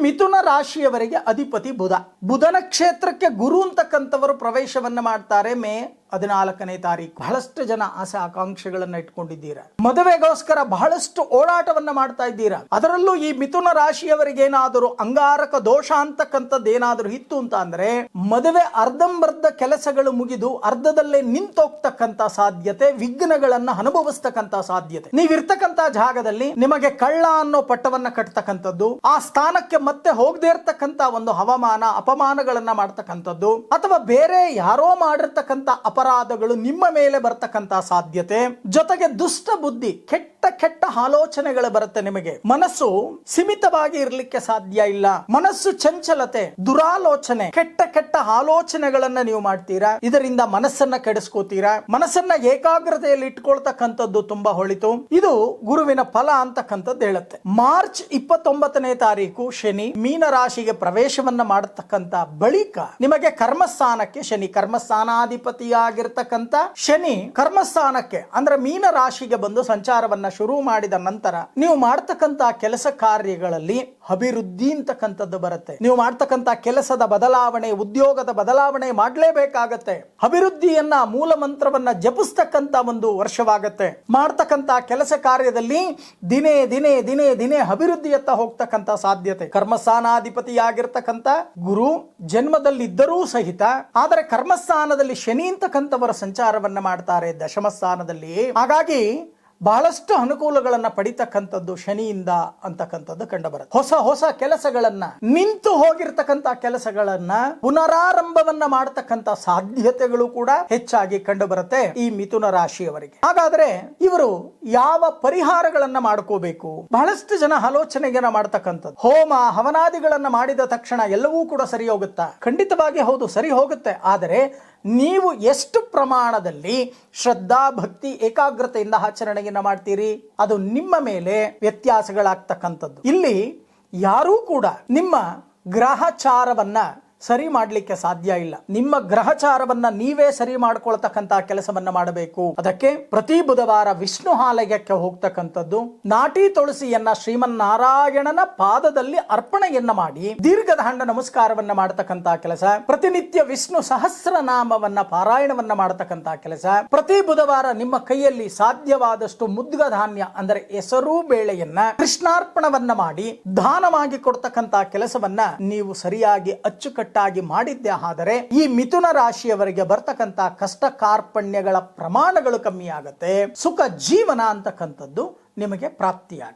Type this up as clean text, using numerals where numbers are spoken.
ಮಿಥುನ ರಾಶಿಯವರಿಗೆ ಅಧಿಪತಿ ಬುಧ. ಬುಧನ ಕ್ಷೇತ್ರಕ್ಕೆ ಗುರು ಅಂತಕ್ಕಂಥವರು ಪ್ರವೇಶವನ್ನ ಮಾಡ್ತಾರೆ ಮೇ 14ನೇ ತಾರೀಕು. ಬಹಳಷ್ಟು ಜನ ಆಸೆ ಆಕಾಂಕ್ಷೆಗಳನ್ನ ಇಟ್ಕೊಂಡಿದ್ದೀರಾ, ಮದುವೆಗೋಸ್ಕರ ಬಹಳಷ್ಟು ಓಡಾಟವನ್ನ ಮಾಡ್ತಾ ಇದ್ದೀರಾ. ಅದರಲ್ಲೂ ಈ ಮಿಥುನ ರಾಶಿಯವರಿಗೆ ಏನಾದರೂ ಅಂಗಾರಕ ದೋಷ ಅಂತಕ್ಕಂಥದ್ದು ಏನಾದರೂ ಇತ್ತು ಅಂತ ಅಂದ್ರೆ ಮದುವೆ ಅರ್ಧಂಬರ್ಧ ಕೆಲಸಗಳು ಮುಗಿದು ಅರ್ಧದಲ್ಲೇ ನಿಂತೋಗ್ತಕ್ಕಂಥ ಸಾಧ್ಯತೆ, ವಿಘ್ನಗಳನ್ನ ಅನುಭವಿಸ್ತಕ್ಕಂಥ ಸಾಧ್ಯತೆ. ನೀವಿರ್ತಕ್ಕಂಥ ಜಾಗದಲ್ಲಿ ನಿಮಗೆ ಕಳ್ಳ ಅನ್ನೋ ಪಟ್ಟವನ್ನ ಕಟ್ತಕ್ಕಂಥದ್ದು, ಆ ಸ್ಥಾನಕ್ಕೆ ಮತ್ತೆ ಹೋಗದೇ ಇರ್ತಕ್ಕಂಥ ಒಂದು ಹವಾಮಾನ ಅಪಮಾನಗಳನ್ನ ಮಾಡ್ತಕ್ಕಂಥದ್ದು, ಅಥವಾ ಬೇರೆ ಯಾರೋ ಮಾಡಿರ್ತಕ್ಕಂಥ ಅಪರಾಧಗಳು ನಿಮ್ಮ ಮೇಲೆ ಬರ್ತಕ್ಕಂಥ ಸಾಧ್ಯತೆ, ಜೊತೆಗೆ ದುಷ್ಟ ಬುದ್ಧಿ, ಕೆಟ್ಟ ಆಲೋಚನೆಗಳು ಬರುತ್ತೆ. ನಿಮಗೆ ಮನಸ್ಸು ಸೀಮಿತವಾಗಿ ಇರಲಿಕ್ಕೆ ಸಾಧ್ಯ ಇಲ್ಲ. ಮನಸ್ಸು ಚಂಚಲತೆ, ದುರಾಲೋಚನೆ, ಕೆಟ್ಟ ಆಲೋಚನೆಗಳನ್ನ ನೀವು ಮಾಡ್ತೀರಾ. ಇದರಿಂದ ಮನಸ್ಸನ್ನ ಕೆಡಿಸ್ಕೋತೀರಾ. ಮನಸ್ಸನ್ನ ಏಕಾಗ್ರತೆಯಲ್ಲಿ ಇಟ್ಕೊಳ್ತಕ್ಕಂಥದ್ದು ತುಂಬಾ ಹೊಳಿತು. ಇದು ಗುರುವಿನ ಫಲ ಅಂತಕ್ಕಂಥದ್ದು ಹೇಳುತ್ತೆ. ಮಾರ್ಚ್ 29ನೇ ತಾರೀಕು ಶನಿ ಮೀನ ರಾಶಿಗೆ ಪ್ರವೇಶವನ್ನ ಮಾಡತಕ್ಕಂತ ಬಳಿಕ ನಿಮಗೆ ಕರ್ಮಸ್ಥಾನಕ್ಕೆ ಶನಿ, ಕರ್ಮಸ್ಥಾನಾಧಿಪತಿಯಾಗಿರ್ತಕ್ಕಂಥ ಶನಿ ಕರ್ಮಸ್ಥಾನಕ್ಕೆ ಅಂದ್ರೆ ಮೀನ ರಾಶಿಗೆ ಬಂದು ಸಂಚಾರವನ್ನ ಶುರು ಮಾಡಿದ ನಂತರ ನೀವು ಮಾಡ್ತಕ್ಕಂತ ಕೆಲಸ ಕಾರ್ಯಗಳಲ್ಲಿ ಅಭಿವೃದ್ಧಿ ಅಂತಕ್ಕಂಥದ್ದು ಬರುತ್ತೆ. ನೀವು ಮಾಡ್ತಕ್ಕಂತ ಕೆಲಸದ ಬದಲಾವಣೆ, ಉದ್ಯೋಗದ ಬದಲಾವಣೆ ಮಾಡಲೇಬೇಕಾಗತ್ತೆ. ಅಭಿವೃದ್ಧಿಯನ್ನ ಮೂಲ ಮಂತ್ರವನ್ನ ಜಪಿಸ್ತಕ್ಕಂತ ಒಂದು ವರ್ಷವಾಗತ್ತೆ. ಮಾಡ್ತಕ್ಕಂತ ಕೆಲಸ ಕಾರ್ಯದಲ್ಲಿ ದಿನೇ ದಿನೇ ದಿನೇ ದಿನೇ ಅಭಿವೃದ್ಧಿಯತ್ತ ಹೋಗ್ತಕ್ಕಂತ ಸಾಧ್ಯತೆ. ಕರ್ಮಸ್ಥಾನಾಧಿಪತಿಯಾಗಿರ್ತಕ್ಕಂಥ ಗುರು ಜನ್ಮದಲ್ಲಿದ್ದರೂ ಸಹಿತ ಆದರೆ ಕರ್ಮಸ್ಥಾನದಲ್ಲಿ ಶನಿ ಅಂತಕ್ಕಂಥವರ ಸಂಚಾರವನ್ನ ಮಾಡ್ತಾರೆ ದಶಮ ಸ್ಥಾನದಲ್ಲಿ. ಹಾಗಾಗಿ ಬಹಳಷ್ಟು ಅನುಕೂಲಗಳನ್ನ ಪಡಿತಕ್ಕಂಥದ್ದು ಶನಿಯಿಂದ ಅಂತಕ್ಕಂಥದ್ದು ಕಂಡು ಬರುತ್ತೆ. ಹೊಸ ಕೆಲಸಗಳನ್ನ, ನಿಂತು ಹೋಗಿರ್ತಕ್ಕಂಥ ಕೆಲಸಗಳನ್ನ ಪುನರಾರಂಭವನ್ನ ಮಾಡತಕ್ಕಂಥ ಸಾಧ್ಯತೆಗಳು ಕೂಡ ಹೆಚ್ಚಾಗಿ ಕಂಡು ಬರುತ್ತೆ ಈ ಮಿಥುನ ರಾಶಿಯವರಿಗೆ. ಹಾಗಾದ್ರೆ ಇವರು ಯಾವ ಪರಿಹಾರಗಳನ್ನ ಮಾಡ್ಕೋಬೇಕು? ಬಹಳಷ್ಟು ಜನ ಆಲೋಚನೆಗೆ ಮಾಡ್ತಕ್ಕಂಥದ್ದು, ಹೋಮ ಹವನಾದಿಗಳನ್ನ ಮಾಡಿದ ತಕ್ಷಣ ಎಲ್ಲವೂ ಕೂಡ ಸರಿ ಹೋಗುತ್ತಾ? ಖಂಡಿತವಾಗಿ ಹೌದು, ಸರಿ ಹೋಗುತ್ತೆ. ಆದರೆ ನೀವು ಎಷ್ಟು ಪ್ರಮಾಣದಲ್ಲಿ ಶ್ರದ್ಧಾ ಭಕ್ತಿ ಏಕಾಗ್ರತೆಯಿಂದ ಆಚರಣೆಯನ್ನ ಮಾಡ್ತೀರಿ, ಅದು ನಿಮ್ಮ ಮೇಲೆ ವ್ಯತ್ಯಾಸಗಳಾಗ್ತಕ್ಕಂಥದ್ದು. ಇಲ್ಲಿ ಯಾರೂ ಕೂಡ ನಿಮ್ಮ ಗ್ರಹಚಾರವನ್ನ ಸರಿ ಮಾಡಲಿಕ್ಕೆ ಸಾಧ್ಯ ಇಲ್ಲ. ನಿಮ್ಮ ಗ್ರಹಚಾರವನ್ನ ನೀವೇ ಸರಿ ಮಾಡ್ಕೊಳ್ತಕ್ಕಂತ ಕೆಲಸವನ್ನ ಮಾಡಬೇಕು. ಅದಕ್ಕೆ ಪ್ರತಿ ಬುಧವಾರ ವಿಷ್ಣು ಆಲಯಕ್ಕೆ ಹೋಗ್ತಕ್ಕಂಥದ್ದು, ನಾಟಿ ತುಳಸಿಯನ್ನ ಶ್ರೀಮನ್ನಾರಾಯಣನ ಪಾದದಲ್ಲಿ ಅರ್ಪಣೆಯನ್ನ ಮಾಡಿ ದೀರ್ಘದಾಂಡ ನಮಸ್ಕಾರವನ್ನ ಮಾಡತಕ್ಕಂತ ಕೆಲಸ, ಪ್ರತಿನಿತ್ಯ ವಿಷ್ಣು ಸಹಸ್ರನಾಮವನ್ನ ಪಾರಾಯಣವನ್ನ ಮಾಡತಕ್ಕಂತ ಕೆಲಸ, ಪ್ರತಿ ಬುಧವಾರ ನಿಮ್ಮ ಕೈಯಲ್ಲಿ ಸಾಧ್ಯವಾದಷ್ಟು ಮುದ್ಗ ಧಾನ್ಯ ಅಂದರೆ ಹೆಸರು ಬೇಳೆಯನ್ನ ಕೃಷ್ಣಾರ್ಪಣವನ್ನ ಮಾಡಿ ದಾನವಾಗಿ ಕೊಡ್ತಕ್ಕಂತ ಕೆಲಸವನ್ನ ನೀವು ಸರಿಯಾಗಿ ಅಚ್ಚುಕಟ್ಟಾಗಿ ಮಾಡಿದ್ದೆ ಆದರೆ ಈ ಮಿಥುನ ರಾಶಿಯವರಿಗೆ ಬರ್ತಕ್ಕಂತ ಕಷ್ಟ ಕಾರ್ಪಣ್ಯಗಳ ಪ್ರಮಾಣಗಳು ಕಮ್ಮಿ ಆಗುತ್ತೆ. ಸುಖ ಜೀವನ ಅಂತಕ್ಕಂಥದ್ದು ನಿಮಗೆ ಪ್ರಾಪ್ತಿಯಾಗುತ್ತೆ.